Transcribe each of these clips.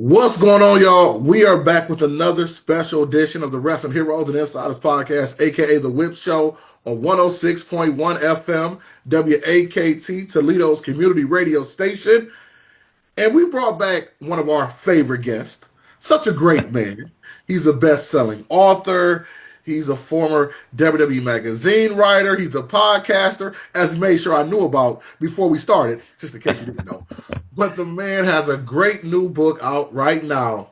What's going on, y'all? We are back with another special edition of the Wrestling Heroes and Insiders podcast, aka The Whip Show, on 106.1 FM, WAKT, Toledo's community radio station. And we brought back one of our favorite guests. Such a great man. He's a best-selling author. He's a former WWE magazine writer. He's a podcaster, as he made sure I knew about before we started, just in case you didn't know. But the man has a great new book out right now,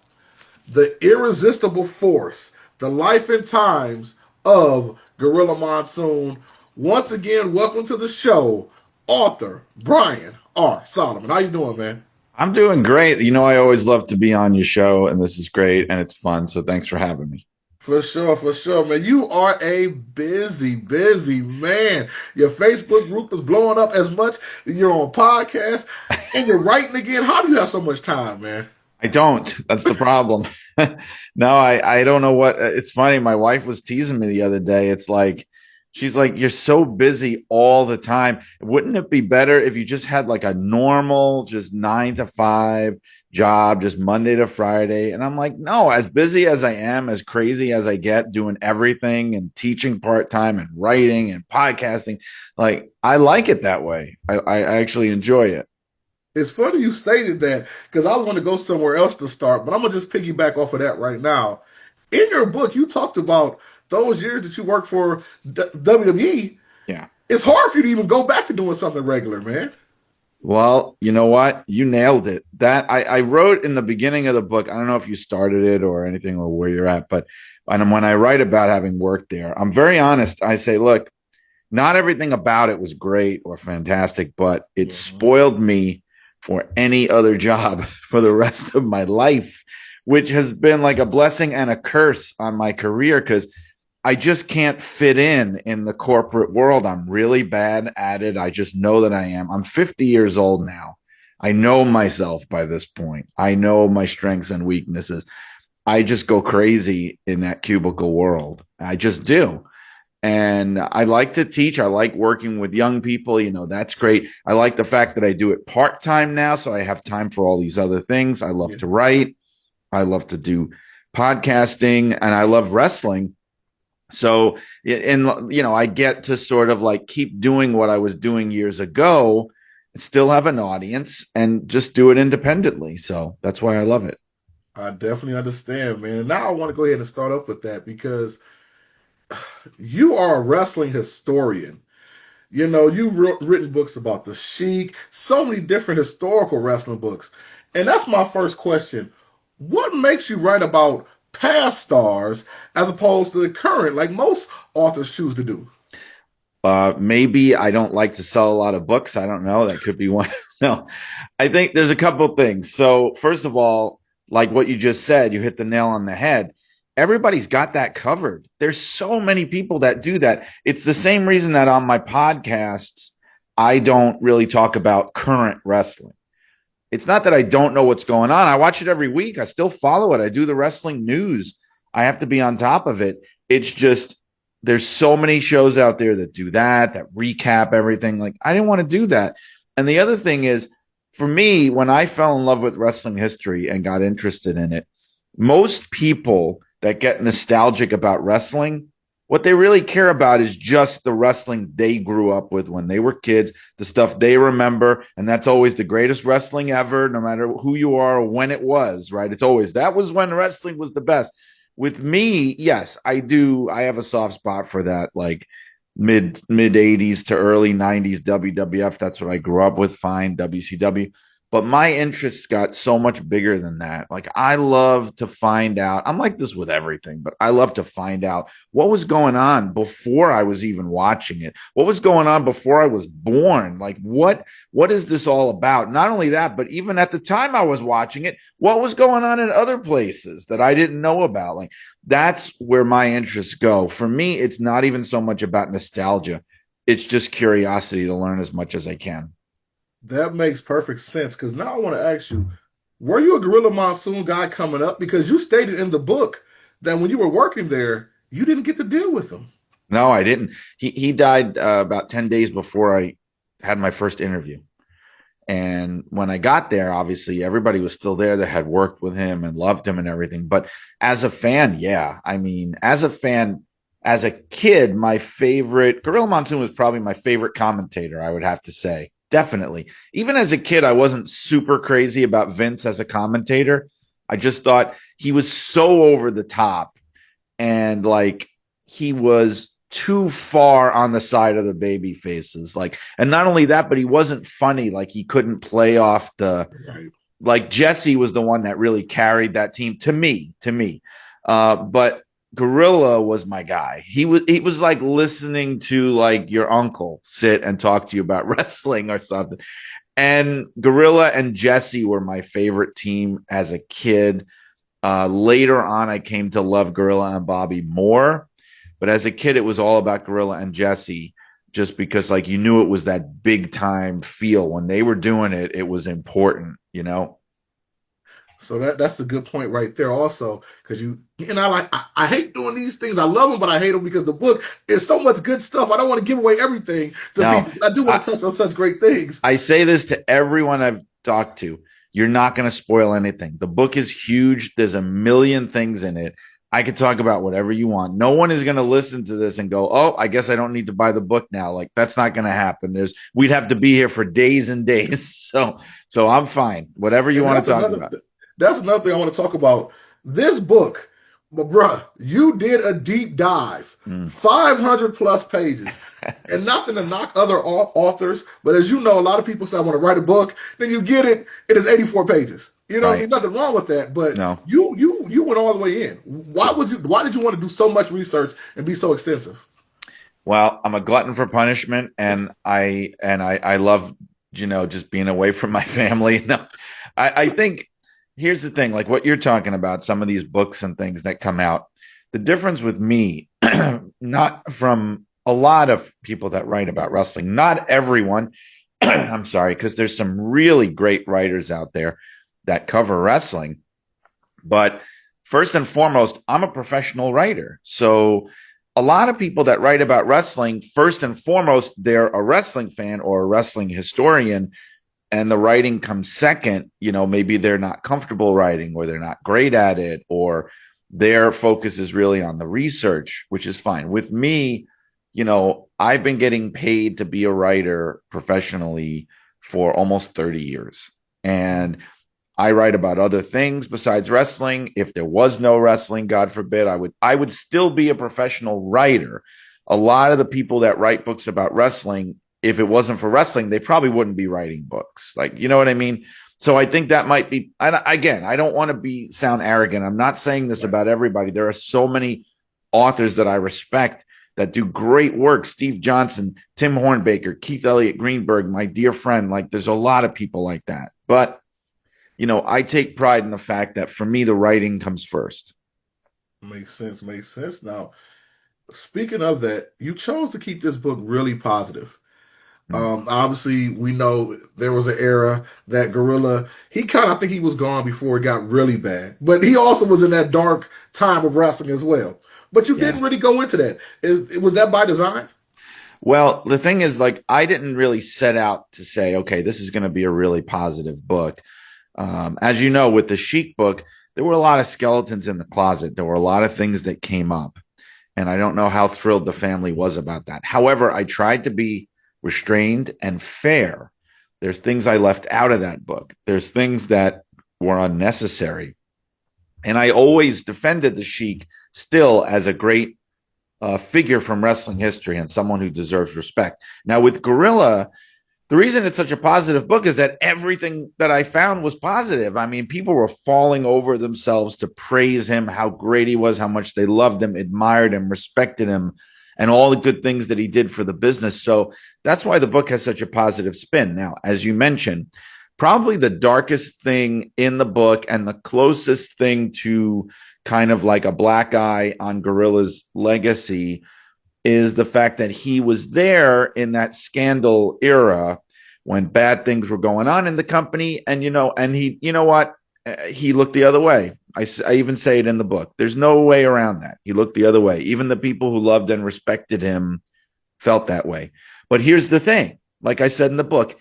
The Irresistible Force, The Life and Times of Gorilla Monsoon. Once again, welcome to the show, author Brian R. Solomon. How you doing, man? I'm doing great. I always love to be on your show, and this is great and it's fun. So thanks for having me. For sure, man. You are a busy, busy man. Your Facebook group is blowing up as much. You're on podcasts and you're writing again. How do you have so much time, man? I don't. That's the problem. No, I don't know what. It's funny. My wife was teasing me the other day. She's like, you're so busy all the time. Wouldn't it be better if you just had like a normal, just 9 to 5 job, just Monday to Friday? And I'm like, no, as busy as I am, as crazy as I get doing everything and teaching part time and writing and podcasting, like I like it that way. I actually enjoy it. It's funny you stated that because I want to go somewhere else to start, but I'm going to just piggyback off of that right now. In your book, you talked about those years that you worked for WWE. Yeah. It's hard for you to even go back to doing something regular, man. Well, you know what? You nailed it. That I wrote in the beginning of the book. I don't know if you started it or anything or where you're at, but when I write about having worked there, I'm very honest. I say, look, not everything about it was great or fantastic, but it Mhm. spoiled me for any other job for the rest of my life, which has been like a blessing and a curse on my career because I just can't fit in the corporate world. I'm really bad at it. I just know that I am. I'm 50 years old now. I know myself by this point. I know my strengths and weaknesses. I just go crazy in that cubicle world. I just do. And I like to teach. I like working with young people. That's great. I like the fact that I do it part time now. So I have time for all these other things. I love Yeah. to write. I love to do podcasting and I love wrestling. So, and I get to sort of like keep doing what I was doing years ago, still have an audience, and just do it independently. So that's why I love it. I definitely understand, man. And now I want to go ahead and start up with that because you are a wrestling historian. You know, you've written books about the Sheik, so many different historical wrestling books. And that's my first question. What makes you write about past stars as opposed to the current, like most authors choose to do? Maybe I don't like to sell a lot of books. I don't know. That could be one. No, I think there's a couple of things. So, first of all, like what you just said, you hit the nail on the head. Everybody's got that covered. There's so many people that do that. It's the same reason that on my podcasts, I don't really talk about current wrestling. It's not that I don't know what's going on. I watch it every week. I still follow it. I do the wrestling news. I have to be on top of it. It's just there's so many shows out there that do that recap everything. Like I didn't want to do that. And the other thing is, for me, when I fell in love with wrestling history and got interested in it, most people that get nostalgic about wrestling, what they really care about is just the wrestling they grew up with when they were kids, the stuff they remember. And that's always the greatest wrestling ever, no matter who you are or when it was, right? It's always that was when wrestling was the best. With me, yes, I do. I have a soft spot for that, like mid 80s to early 90s WWF. That's what I grew up with. Fine, WCW. But my interests got so much bigger than that. Like I love to find out. I'm like this with everything, but I love to find out what was going on before I was even watching it. What was going on before I was born? Like what is this all about? Not only that, but even at the time I was watching it, what was going on in other places that I didn't know about? Like that's where my interests go. For me, it's not even so much about nostalgia. It's just curiosity to learn as much as I can. That makes perfect sense because now I want to ask you, were you a Gorilla Monsoon guy coming up? Because you stated in the book that when you were working there, you didn't get to deal with him. No, I didn't. He died about 10 days before I had my first interview. And when I got there, obviously everybody was still there that had worked with him and loved him and everything. But as a fan, yeah, I mean, as a fan, as a kid, my favorite Gorilla Monsoon was probably my favorite commentator, I would have to say. Definitely. Even as a kid, I wasn't super crazy about Vince as a commentator. I just thought he was so over the top and like he was too far on the side of the baby faces. Like, and not only that, but he wasn't funny. Like he couldn't play off the Right. like Jesse was the one that really carried that team to me. But Gorilla was my guy. He was like listening to like your uncle sit and talk to you about wrestling or something. And Gorilla and Jesse were my favorite team as a kid. Later on, I came to love Gorilla and Bobby more, but as a kid, it was all about Gorilla and Jesse, just because like you knew it was that big time feel when they were doing it. It was important, you know. So that's a good point right there also, because I hate doing these things. I love them, but I hate them because the book is so much good stuff. I don't want to give away everything to Now, people, but I do want I, to touch on such great things. I say this to everyone I've talked to. You're not going to spoil anything. The book is huge. There's a million things in it. I could talk about whatever you want. No one is going to listen to this and go, "Oh, I guess I don't need to buy the book now." Like that's not going to happen. We'd have to be here for days and days. So I'm fine. Whatever you And want to talk about. that's another thing I want to talk about. This book, but bruh, you did a deep dive, Mm. 500 plus pages, and nothing to knock other authors, but as you know, a lot of people say I want to write a book, then you get it, it is 84 pages. You know what I mean? Right. Nothing wrong with that, but No. you went all the way in. Why did you want to do so much research and be so extensive? Well, I'm a glutton for punishment, and I love just being away from my family. No, I think here's the thing, like what you're talking about, some of these books and things that come out. The difference with me, not from a lot of people that write about wrestling, not everyone. I'm sorry, because there's some really great writers out there that cover wrestling, but first and foremost, I'm a professional writer, so a lot of people that write about wrestling, first and foremost, they're a wrestling fan or a wrestling historian, and the writing comes second. Maybe they're not comfortable writing or they're not great at it, or their focus is really on the research, which is fine. With me, I've been getting paid to be a writer professionally for almost 30 years. And I write about other things besides wrestling. If there was no wrestling, God forbid, I would still be a professional writer. A lot of the people that write books about wrestling, if it wasn't for wrestling, they probably wouldn't be writing books. Like, you know what I mean? So I think that might be, again, I don't want to sound arrogant. I'm not saying this Right. about everybody. There are so many authors that I respect that do great work. Steve Johnson, Tim Hornbaker, Keith Elliott Greenberg, my dear friend. Like there's a lot of people like that. But I take pride in the fact that for me, the writing comes first. Makes sense. Makes sense. Now, speaking of that, you chose to keep this book really positive. Mm. Obviously, we know there was an era that Gorilla, he kind of, I think he was gone before it got really bad, but he also was in that dark time of wrestling as well. But you Yeah. didn't really go into that. Was that by design? Well, the thing is, like, I didn't really set out to say, okay, this is going to be a really positive book. As you know, with the Chic book, there were a lot of skeletons in the closet. There were a lot of things that came up. And I don't know how thrilled the family was about that. However, I tried to be restrained and fair. There's things I left out of that book, there's things that were unnecessary. And I always defended the Sheik still as a great figure from wrestling history and someone who deserves respect. Now, with Gorilla, the reason it's such a positive book is that everything that I found was positive. I mean, people were falling over themselves to praise him, how great he was, how much they loved him, admired him, respected him, and all the good things that he did for the business. So that's why the book has such a positive spin. Now, as you mentioned, probably the darkest thing in the book and the closest thing to kind of like a black eye on Gorilla's legacy is the fact that he was there in that scandal era when bad things were going on in the company. And, and he, you know what? He looked the other way. I even say it in the book. There's no way around that. He looked the other way. Even the people who loved and respected him felt that way. But here's the thing. Like I said in the book,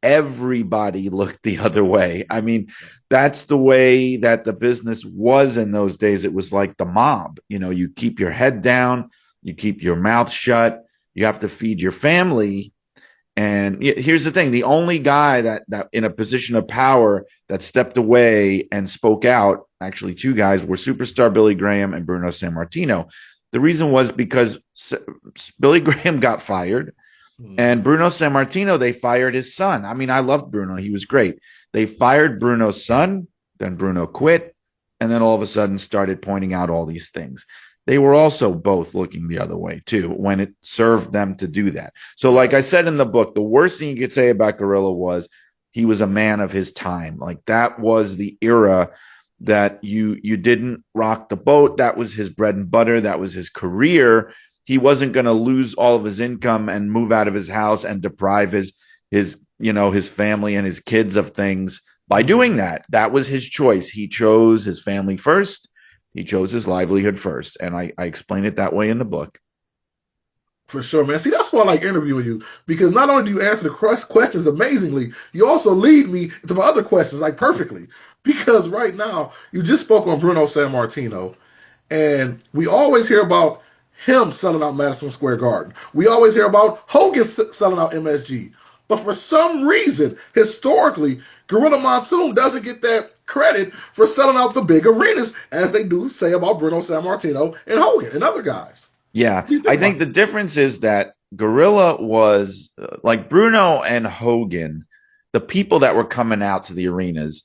everybody looked the other way. I mean, that's the way that the business was in those days. It was like the mob. You keep your head down, you keep your mouth shut, you have to feed your family. And here's the thing: the only guy that in a position of power that stepped away and spoke out, actually, two guys were superstar Billy Graham and Bruno Sammartino. The reason was because Billy Graham got fired, and Bruno Sammartino, they fired his son. I mean, I loved Bruno; he was great. They fired Bruno's son, then Bruno quit, and then all of a sudden started pointing out all these things. They were also both looking the other way too when it served them to do that. So, like I said in the book, the worst thing you could say about Gorilla was he was a man of his time. Like that was the era that you didn't rock the boat. That was his bread and butter. That was his career. He wasn't going to lose all of his income and move out of his house and deprive his family and his kids of things by doing that. That was his choice. He chose his family first. He chose his livelihood first. And I explain it that way in the book. For sure, man. See, that's why I like interviewing you, because not only do you answer the questions amazingly, you also lead me into my other questions like perfectly. Because right now, you just spoke on Bruno Sammartino, and we always hear about him selling out Madison Square Garden. We always hear about Hogan selling out MSG. But for some reason, historically, Gorilla Monsoon doesn't get that credit for selling out the big arenas as they do say about Bruno Sammartino and Hogan and other guys. Yeah, What do you think I about think the that? difference is that Gorilla was like Bruno and Hogan, the people that were coming out to the arenas,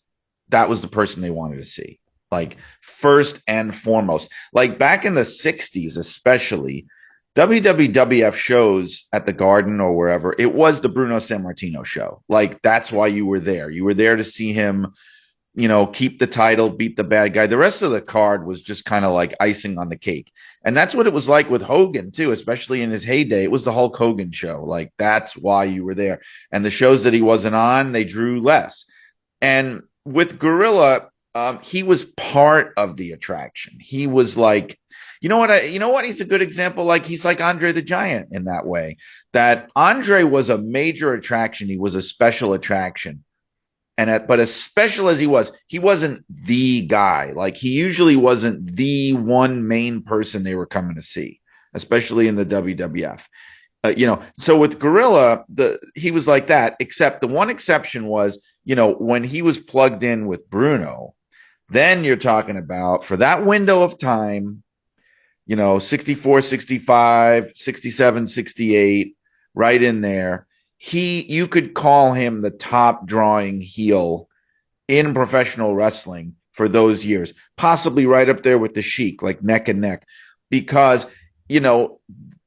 that was the person they wanted to see. Like first and foremost. Like back in the 60s, especially, WWF shows at the Garden or wherever, it was the Bruno Sammartino show. Like that's why you were there. You were there to see him keep the title, beat the bad guy. The rest of the card was just kind of like icing on the cake. And that's what it was like with Hogan, too, especially in his heyday. It was the Hulk Hogan show. Like, that's why you were there. And the shows that he wasn't on, they drew less. And with Gorilla, he was part of the attraction. He was like, you know what? He's a good example. Like, he's like Andre the Giant in that way, that Andre was a major attraction. He was a special attraction. But as special as he wasn't the guy. Like he usually wasn't the one main person they were coming to see, especially in the WWF. So with Gorilla, he was like that. Except the one exception was, when he was plugged in with Bruno. Then you're talking about for that window of time, 64, 65, 67, 68, right in there. You could call him the top drawing heel in professional wrestling for those years, possibly right up there with the Sheik, like neck and neck, because,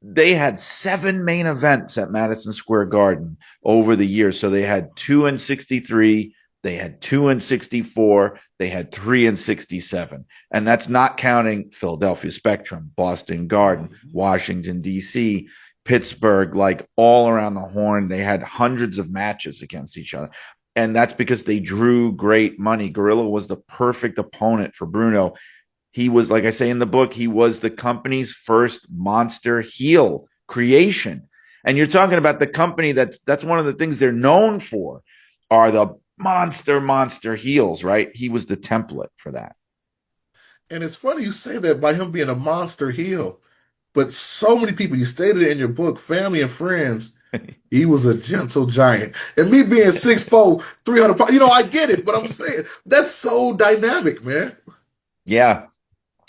they had 7 main events at Madison Square Garden over the years. So they had 2 in 63, they had 2 in 64, they had 3 in 67. And that's not counting Philadelphia Spectrum, Boston Garden, Washington, D.C., Pittsburgh, like all around the horn. They had hundreds of matches against each other. And that's because they drew great money. Gorilla was the perfect opponent for Bruno. He was, like I say in the book, he was the company's first monster heel creation. And you're talking about the company that's one of the things they're known for are the monster heels, right? He was the template for that. And it's funny you say that by him being a monster heel, but so many people, you stated it in your book, family and friends, he was a gentle giant. And me being 6'4", 300 pounds, I get it, but I'm saying that's so dynamic, man. Yeah.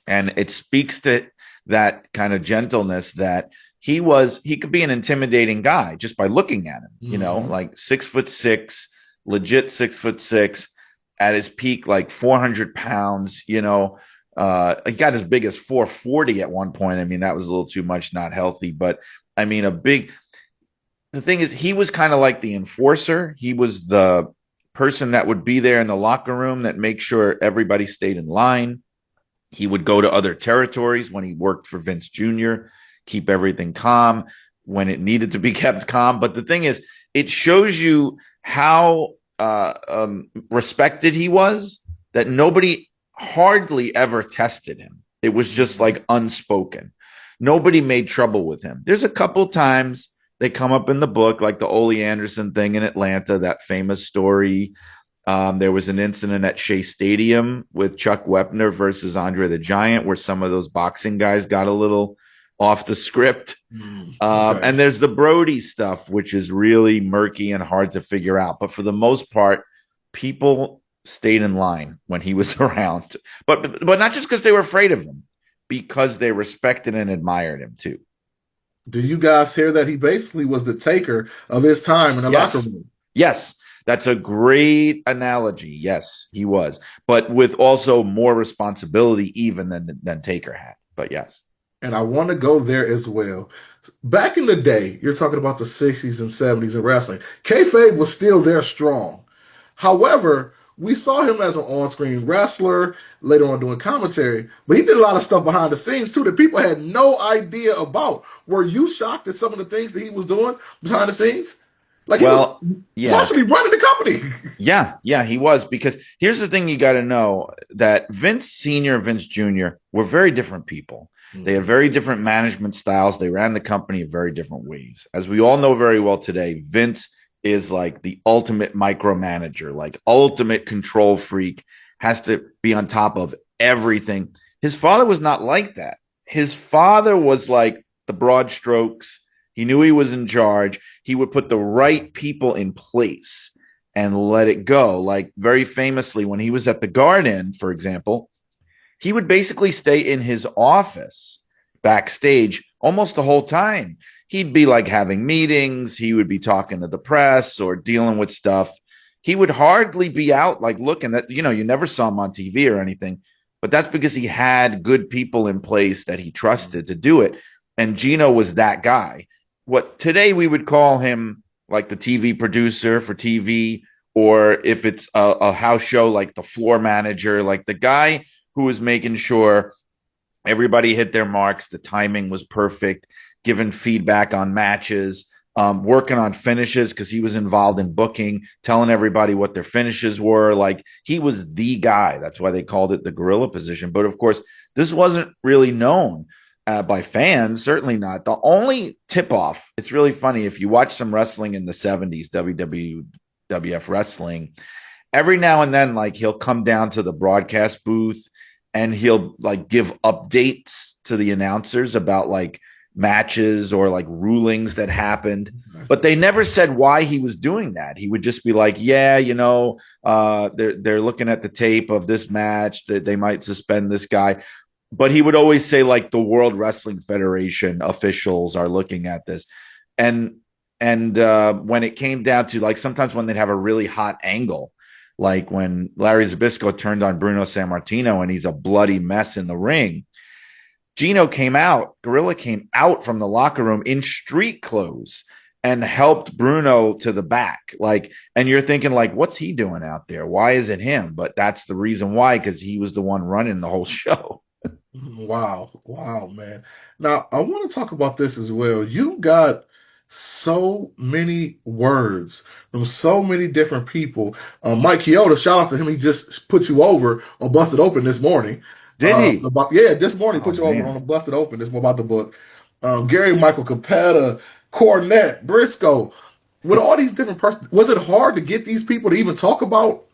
And it speaks to that kind of gentleness that he could be an intimidating guy just by looking at him, like 6'6", legit 6'6", at his peak, like 400 pounds, he got as big as 440 at one point. I mean, that was a little too much, not healthy, but I mean, the thing is, he was kind of like the enforcer. He was the person that would be there in the locker room that makes sure everybody stayed in line. He would go to other territories when he worked for Vince Jr., keep everything calm when it needed to be kept calm. But the thing is, it shows you how respected he was, that nobody hardly ever tested him. It was just like unspoken. Nobody made trouble with him. There's a couple times They come up in the book, like the Ole Anderson thing in Atlanta, that famous story. There was an incident at Shea Stadium with Chuck Wepner versus Andre the Giant, where some of those boxing guys got a little off the script. Okay. And there's the Brody stuff, which is really murky and hard to figure out. But for the most part, people stayed in line when he was around. But not just because they were afraid of him, because they respected and admired him too. Do you guys hear that he basically was the taker of his time in the locker Yes. room? Yes. That's a great analogy. Yes, he was. But with also more responsibility even than Taker had. But yes. And I want to go there as well. Back in the day, you're talking about the 60s and 70s in wrestling. Kayfabe was still there strong. However, we saw him as an on-screen wrestler, later on doing commentary, but he did a lot of stuff behind the scenes too that people had no idea about. Were you shocked at some of the things that he was doing behind the scenes? Like he was Well, yeah. partially running the company. Yeah, he was. Because here's the thing you got to know, that Vince Sr. and Vince Jr. were very different people. They had very different management styles. They ran the company in very different ways. As we all know very well today, Vince is like the ultimate micromanager, like ultimate control freak, has to be on top of everything. His father was not like that. His father was like the broad strokes. He knew he was in charge. He would put the right people in place and let it go. Like very famously, when he was at the Garden, for example, he would basically stay in his office backstage almost the whole time. He'd be like having meetings, he would be talking to the press or dealing with stuff. He would hardly be out like looking at, you never saw him on TV or anything, but that's because he had good people in place that he trusted to do it. And Gino was that guy. What today we would call him like the TV producer for TV, or if it's a house show, like the floor manager, like the guy who was making sure everybody hit their marks, the timing was perfect, giving feedback on matches, working on finishes because he was involved in booking, telling everybody what their finishes were. Like he was the guy. That's why they called it the gorilla position. But of course, this wasn't really known by fans, certainly not. The only tip off, it's really funny if you watch some wrestling in the 70s, WWF wrestling, every now and then, like he'll come down to the broadcast booth and he'll like give updates to the announcers about like matches or like rulings that happened, but they never said why he was doing that. He would just be like, yeah, they're looking at the tape of this match that they might suspend this guy. But he would always say like the World Wrestling Federation officials are looking at this. And when it came down to like sometimes when they'd have a really hot angle, like when Larry Zbyszko turned on Bruno Sammartino and he's a bloody mess in the ring, Gorilla came out from the locker room in street clothes and helped Bruno to the back. Like, and you're thinking like, what's he doing out there? Why is it him? But that's the reason why, because he was the one running the whole show. Wow. Wow, man. Now, I want to talk about this as well. You got so many words from so many different people. Mike Chioda, shout out to him. He just put you over on Busted Open this morning. Did he? This morning he Oh put you over on a man. Busted Open. This about the book. Gary Michael Capetta, Cornette, Briscoe, with all these different persons. Was it hard to get these people to even talk about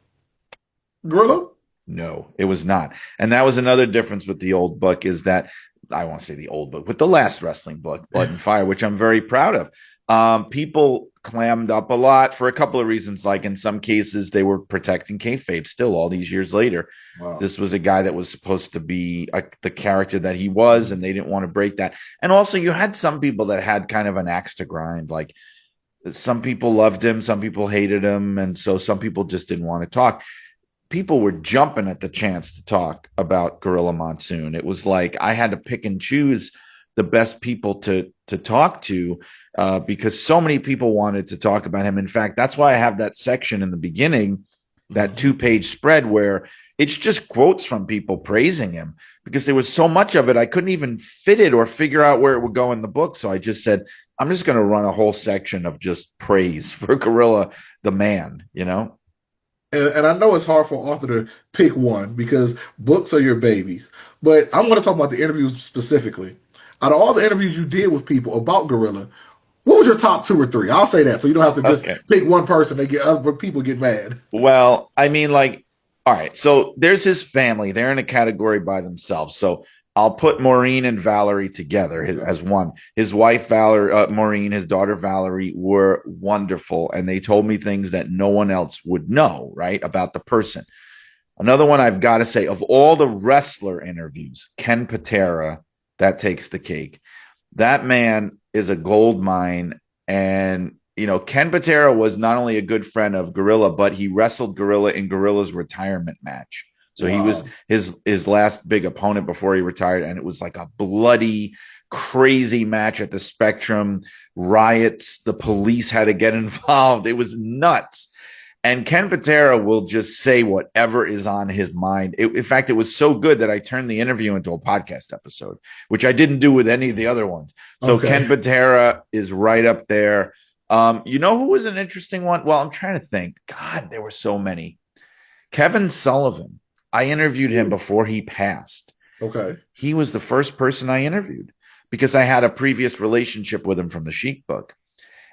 Gorilla? No, it was not. And that was another difference with the old book, is that I won't say the old book, with the last wrestling book, Blood and Fire, which I'm very proud of. People clammed up a lot for a couple of reasons. Like in some cases, they were protecting kayfabe still all these years later. Wow. This was a guy that was supposed to be the character that he was, and they didn't want to break that. And also, you had some people that had kind of an axe to grind. Like some people loved him, some people hated him, and so some people just didn't want to talk. People were jumping at the chance to talk about Gorilla Monsoon. It was like I had to pick and choose the best people to talk to, because so many people wanted to talk about him. In fact, that's why I have that section in the beginning, that 2-page spread where it's just quotes from people praising him, because there was so much of it I couldn't even fit it or figure out where it would go in the book. So I just said, I'm just going to run a whole section of just praise for Gorilla the man. And I know it's hard for an author to pick one because books are your babies. But I'm going to talk about the interviews specifically. Out of all the interviews you did with people about Gorilla, What was your top two or three? I'll say that, so you don't have to just Okay. pick one person. They get other people get mad. Well, I mean, like, all right. So there's his family. They're in a category by themselves. So I'll put Maureen and Valerie together Okay. as one. His wife, Valerie, Maureen, his daughter, Valerie, were wonderful. And they told me things that no one else would know, right, about the person. Another one I've got to say, of all the wrestler interviews, Ken Patera, that takes the cake. That man is a gold mine. And, Ken Patera was not only a good friend of Gorilla, but he wrestled Gorilla in Gorilla's retirement match. So he was Wow. his last big opponent before he retired. And it was like a bloody, crazy match at the Spectrum. Riots. The police had to get involved. It was nuts. And Ken Patera will just say whatever is on his mind. In fact, it was so good that I turned the interview into a podcast episode, which I didn't do with any of the other ones. So Okay. Ken Patera is right up there. You know who was an interesting one? Well, I'm trying to think. God, there were so many. Kevin Sullivan. I interviewed him Ooh. before he passed. Okay. He was the first person I interviewed because I had a previous relationship with him from the Sheik book.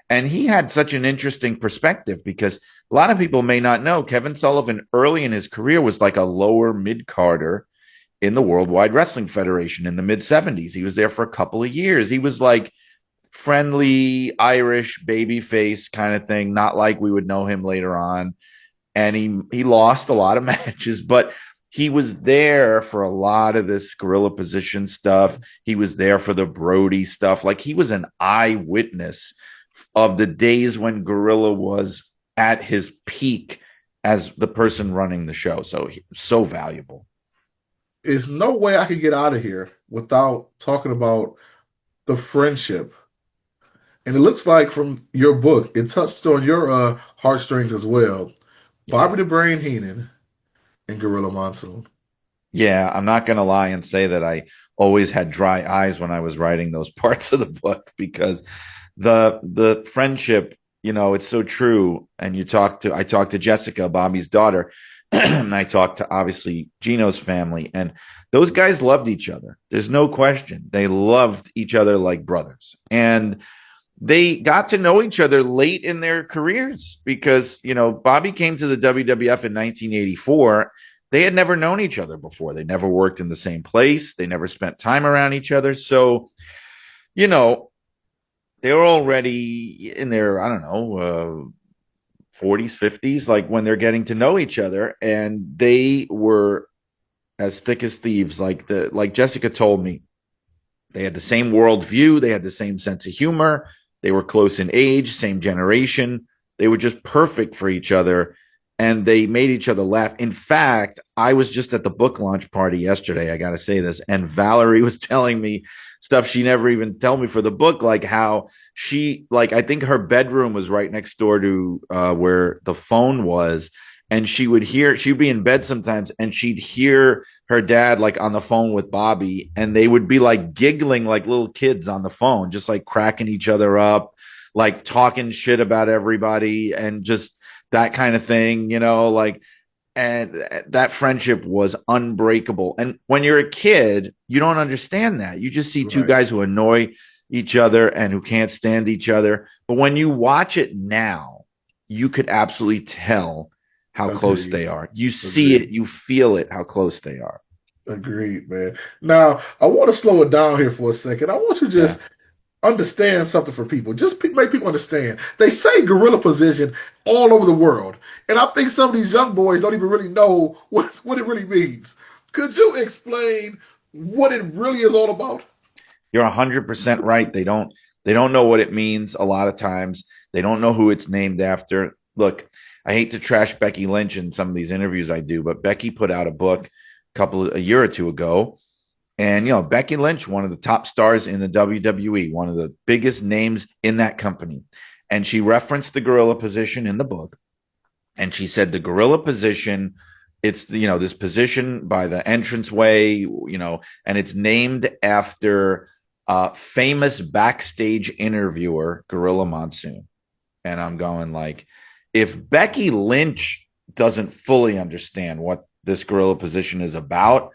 And he had such an interesting perspective because a lot of people may not know Kevin Sullivan early in his career was like a lower mid carder in the Worldwide Wrestling Federation in the mid 70s. He was there for a couple of years. He was like friendly Irish baby face kind of thing, not like we would know him later on. And he lost a lot of matches, but he was there for a lot of this gorilla position stuff. He was there for the Brody stuff. Like he was an eyewitness of the days when Gorilla was at his peak as the person running the show. So valuable. There's no way I could get out of here without talking about the friendship. And it looks like from your book, it touched on your heartstrings as well. Yeah. Bobby the Brain Heenan and Gorilla Monsoon. Yeah, I'm not going to lie and say that I always had dry eyes when I was writing those parts of the book because the friendship, it's so true. And I talked to Jessica, Bobby's daughter, and I talked to obviously Gino's family, and those guys loved each other. There's no question. They loved each other like brothers. And they got to know each other late in their careers because, Bobby came to the WWF in 1984. They had never known each other before. They never worked in the same place. They never spent time around each other. So, you know, they were already in their, I don't know, 40s, 50s, like when they're getting to know each other. And they were as thick as thieves. Like Jessica told me, they had the same worldview. They had the same sense of humor. They were close in age, same generation. They were just perfect for each other. And they made each other laugh. In fact, I was just at the book launch party yesterday. I got to say this. And Valerie was telling me stuff she never even told me for the book, like how I think her bedroom was right next door to where the phone was. And she'd be in bed sometimes and she'd hear her dad like on the phone with Bobby, and they would be like giggling like little kids on the phone, just like cracking each other up, like talking shit about everybody and just that kind of thing, like, and that friendship was unbreakable. And when you're a kid, you don't understand that. You just see two Right. guys who annoy each other and who can't stand each other. But when you watch it now, you could absolutely tell how close Agreed. they are. You see it, Agreed. you feel it, how close they are. Agreed, man. Now, I want to slow it down here for a second. I want you to Yeah. just understand something for people. Just make people understand. They say gorilla position all over the world. And I think some of these young boys don't even really know what it really means. Could you explain what it really is all about? You're 100% right. They don't know what it means a lot of times. They don't know who it's named after. Look, I hate to trash Becky Lynch in some of these interviews I do, but Becky put out a book a year or two ago. And Becky Lynch, one of the top stars in the WWE, one of the biggest names in that company. And she referenced the gorilla position in the book. And she said the gorilla position, it's this position by the entranceway, and it's named after famous backstage interviewer Gorilla Monsoon. And I'm going like, if Becky Lynch doesn't fully understand what this gorilla position is about,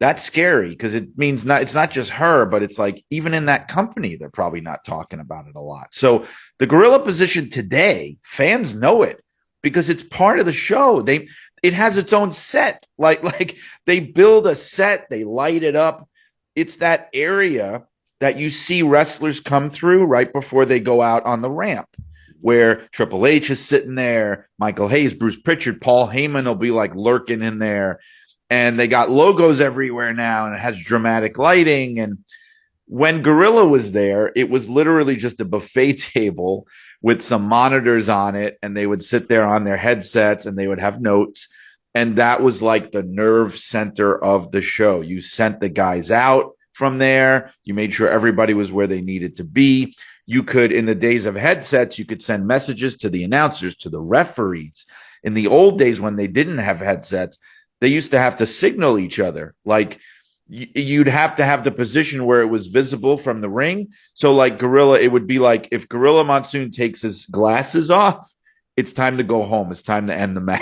That's scary because it means it's not just her, but it's like even in that company, they're probably not talking about it a lot. So the gorilla position today, fans know it because it's part of the show. It has its own set. Like they build a set, they light it up. It's that area that you see wrestlers come through right before they go out on the ramp, where Triple H is sitting there, Michael Hayes, Bruce Pritchard, Paul Heyman will be like lurking in there. And they got logos everywhere now, and it has dramatic lighting. And when Gorilla was there, it was literally just a buffet table with some monitors on it, and they would sit there on their headsets and they would have notes. And that was like the nerve center of the show. You sent the guys out from there. You made sure everybody was where they needed to be. You could, in the days of headsets, you could send messages to the announcers, to the referees. In the old days when they didn't have headsets, they used to have to signal each other. Like you'd have to have the position where it was visible from the ring. So like Gorilla, it would be like if Gorilla Monsoon takes his glasses off, it's time to go home. It's time to end the match.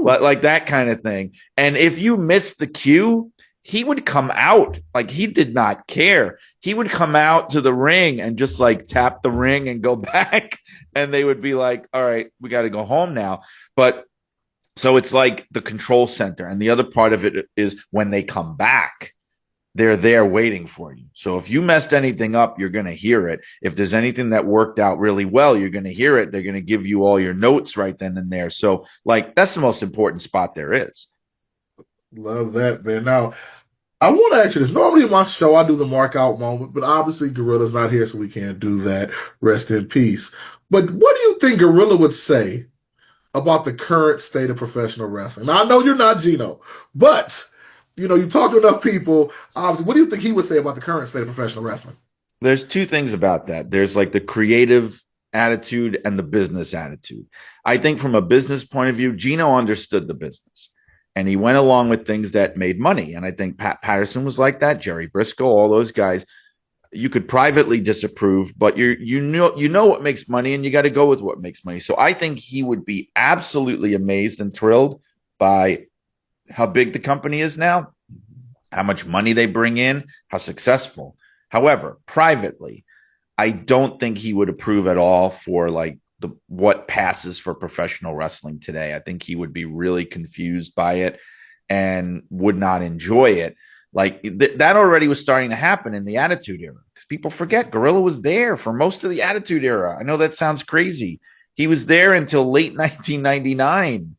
Like that kind of thing. And if you missed the cue, he would come out like he did not care. He would come out to the ring and just like tap the ring and go back. And they would be like, all right, we got to go home now. But so it's like the control center. And the other part of it is when they come back, they're there waiting for you. So if you messed anything up, you're going to hear it. If there's anything that worked out really well, you're going to hear it. They're going to give you all your notes right then and there. So like that's the most important spot there is. Love that, man. Now, I want to ask you this. Normally in my show, I do the mark out moment, but obviously Gorilla's not here, so we can't do that. Rest in peace. But what do you think Gorilla would say about the current state of professional wrestling? Now, I know you're not Gino, but you talk to enough people. What do you think he would say about the current state of professional wrestling? There's two things about that. There's like the creative attitude and the business attitude. I think from a business point of view, Gino understood the business and he went along with things that made money. And I think Pat Patterson was like that, Jerry Briscoe, all those guys. You could privately disapprove, but you know what makes money, and you got to go with what makes money. So I think he would be absolutely amazed and thrilled by how big the company is now, how much money they bring in, how successful. However, privately, I don't think he would approve at all for like what passes for professional wrestling today. I think he would be really confused by it and would not enjoy it. Like that already was starting to happen in the Attitude Era because people forget Gorilla was there for most of the Attitude Era. I know that sounds crazy. He was there until late 1999.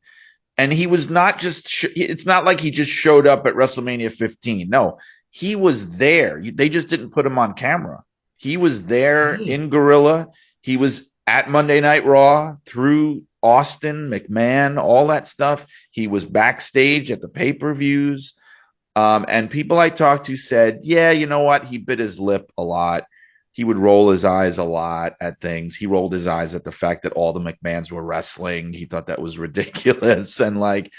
And he was not just, it's not like he just showed up at WrestleMania 15. No, he was there. They just didn't put him on camera. He was there in Gorilla. He was at Monday Night Raw through Austin, McMahon, all that stuff. He was backstage at the pay-per-views. And people I talked to said, yeah, you know what? He bit his lip a lot. He would roll his eyes a lot at things. He rolled his eyes at the fact that all the McMahons were wrestling. He thought that was ridiculous. And like,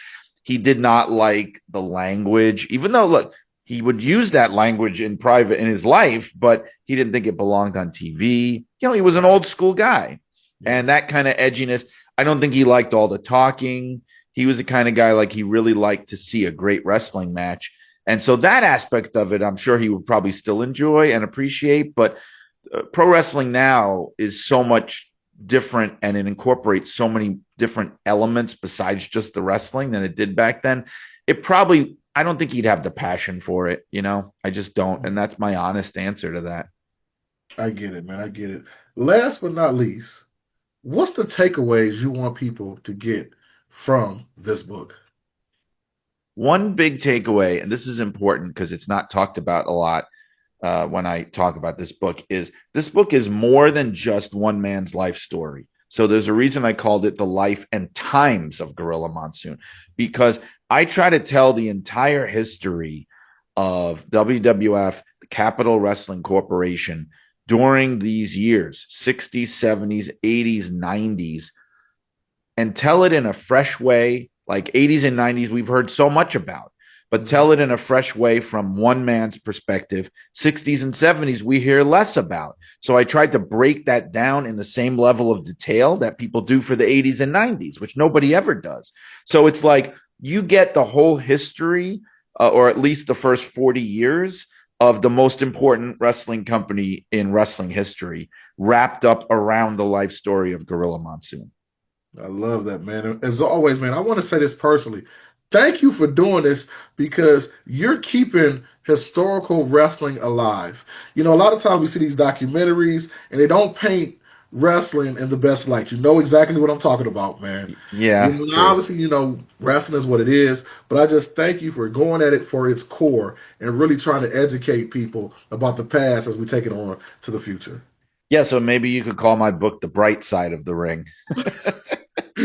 he did not like the language, even though, look, he would use that language in private in his life, but he didn't think it belonged on TV. He was an old school guy. And that kind of edginess, I don't think he liked all the talking. He was the kind of guy like he really liked to see a great wrestling match. And so that aspect of it, I'm sure he would probably still enjoy and appreciate. But pro wrestling now is so much different and it incorporates so many different elements besides just the wrestling than it did back then. I don't think he'd have the passion for it. I just don't. And that's my honest answer to that. I get it, man. I get it. Last but not least, what's the takeaways you want people to get from this book? One big takeaway, and this is important because it's not talked about a lot when I talk about this book is more than just one man's life story. So there's a reason I called it The Life and Times of Gorilla Monsoon, because I try to tell the entire history of WWF, the Capital Wrestling Corporation, during these years, 60s, 70s, 80s, 90s, and tell it in a fresh way. Like 80s and 90s, we've heard so much about, but tell it in a fresh way from one man's perspective. 60s and 70s, we hear less about. So I tried to break that down in the same level of detail that people do for the 80s and 90s, which nobody ever does. So it's like you get the whole history or at least the first 40 years of the most important wrestling company in wrestling history, wrapped up around the life story of Gorilla Monsoon. I love that, man. As always, man, I want to say this personally. Thank you for doing this because you're keeping historical wrestling alive. You know, a lot of times we see these documentaries and they don't paint wrestling in the best light. You know exactly what I'm talking about, man. You Yeah, know, true. obviously, wrestling is what it is, but I just thank you for going at it for its core and really trying to educate people about the past as we take it on to the future. Yeah, so maybe you could call my book The Bright Side of the Ring.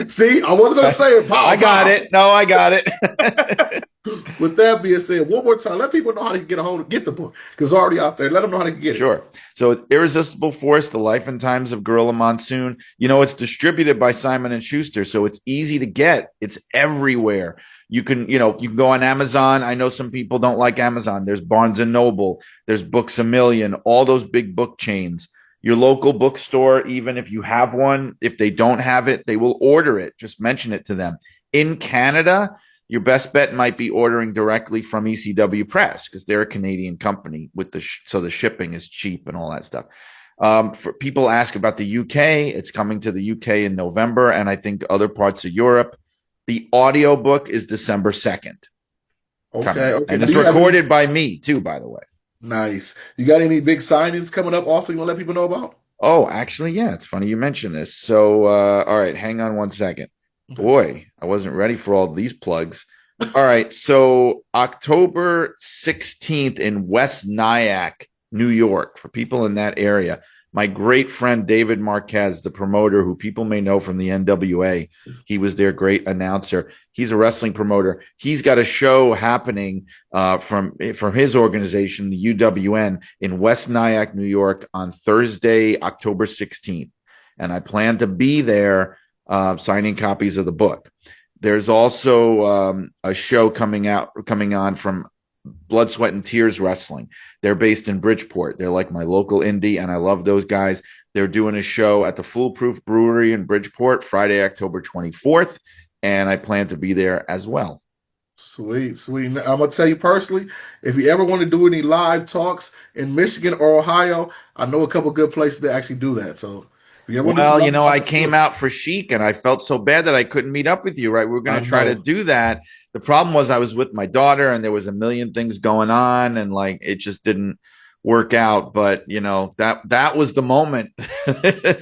See, I wasn't going to say it, I pow, got pow. it. No, I got it. With that being said, one more time, let people know how to get the book because it's already out there. Let them know how to get it. Sure. So it's Irresistible Force, The Life and Times of Gorilla Monsoon. It's distributed by Simon and Schuster, so it's easy to get. It's everywhere. You can go on Amazon. I know some people don't like Amazon. There's Barnes and Noble, there's Books a Million, all those big book chains. Your local bookstore, even if you have one, if they don't have it, they will order it. Just mention it to them. In Canada, your best bet might be ordering directly from ECW Press because they're a Canadian company so the shipping is cheap and all that stuff. For people ask about the UK, it's coming to the UK in November, and I think other parts of Europe. The audiobook is December 2nd Okay, coming, okay. and Now it's you have any recorded by me too, by the way. nice. You got any big signings coming up? Also, you want to let people know about? Oh, actually, yeah, it's funny you mentioned this. So, all right, hang on one second. Okay. Boy, I wasn't ready for all these plugs. All right, so October 16th in West Nyack, New York, for people in that area. My great friend David Marquez, the promoter who people may know from the NWA, he was their great announcer. He's a wrestling promoter. He's got a show happening from his organization, the UWN, in West Nyack, New York, on Thursday, October 16th, and I plan to be there signing copies of the book. There's also a show coming on from Blood, Sweat, and Tears Wrestling. They're based in Bridgeport. They're like my local indie, and I love those guys. They're doing a show at the Foolproof Brewery in Bridgeport Friday, October 24th, and I plan to be there as well. Sweet, sweet. Now, I'm gonna tell you personally, if you ever want to do any live talks in Michigan or Ohio, I know a couple good places that actually do that. So if you ever want to do Well, some live I talks, do came it. out for Chic and I felt so bad that I couldn't meet up with you, right? We were going I to try to know. do that. The problem was I was with my daughter and there was a million things going on and like it just didn't work out. But, that was the moment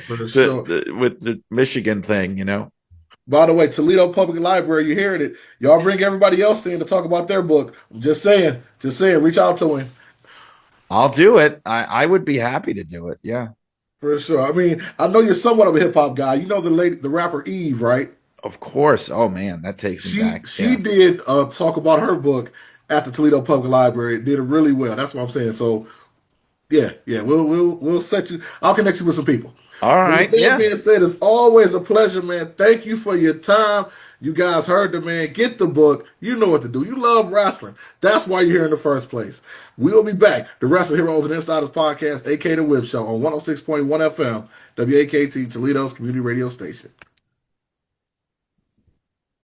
For sure. with the Michigan thing. By the way, Toledo Public Library, you hearing it? Y'all bring everybody else in to talk about their book. I'm just saying, just saying. Reach out to him I'll do it. I would be happy to do it. Yeah, for sure. I mean, I know you're somewhat of a hip hop guy. You know the rapper Eve, right? of course. Oh, man, that takes me She back. she Yeah. did talk about her book at the Toledo Public Library. Did it really well. That's what I'm saying. So yeah, yeah, we'll set you. I'll connect you with some people. All But with right. that Yeah, being said, it's always a pleasure, man. Thank you for your time. You guys heard the man. Get the book. You know what to do. You love wrestling. That's why you're here in the first place. We'll be back. The Wrestling Heroes and Insiders podcast, aka the Whip Show on 106.1 FM, WAKT Toledo's community radio station.